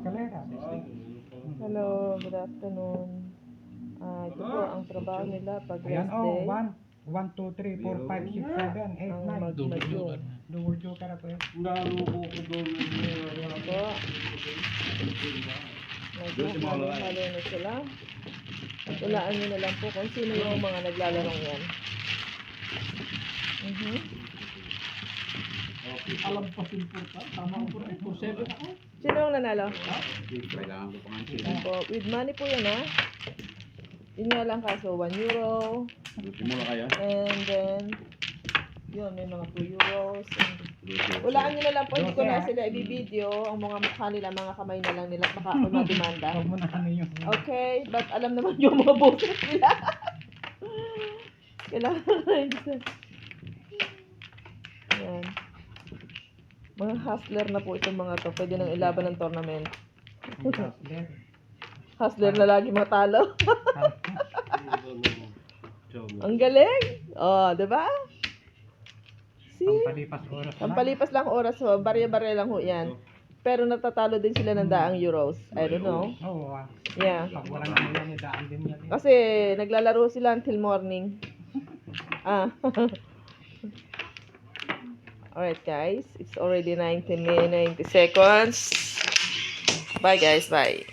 escalera. Hello, good afternoon. Ito po ang trabaho nila pag Ayan, rest day. 1, 2, 3, 4, 5, 6, 7, 8, Ang 9. magmadyong. Double joker ako eh. Ayan po. Naghahalo-halo na sila. At ulaan nyo na lang po kung sino yung mga naglalarong yan. Alam pa simporta, tama ko rin. 7 ako. Sino ang nanalo? Kailangan ko pa nga Ayan po. With money po yan ha. Yun nga lang kaso 1 euro. Simula kayo? And then, yun, may mga 2 euros. Ulaan nyo na lang po, hindi ko na sila i-video. Ang mga mukha nila, mga kamay na lang nila, baka ako mademanda. Huwag mo na ano yun. Okay, but alam naman yung mga boses nila. Kailangan na yun. Ayan. Mga hustler na po itong mga to. Pwede nang ilaban ng tournament. Hustler na lagi matalo. Ang galing. Oh, diba? See? Pampalipas oras na. Pampalipas lang oras ho. Barya-barya lang ho yan. Pero natatalo din sila ng daang euros. I don't know. Oo, Yeah. pag walang ganyan, daan din yan. Kasi naglalaro sila until morning. Alright guys. It's already 90 seconds. Bye guys. Bye.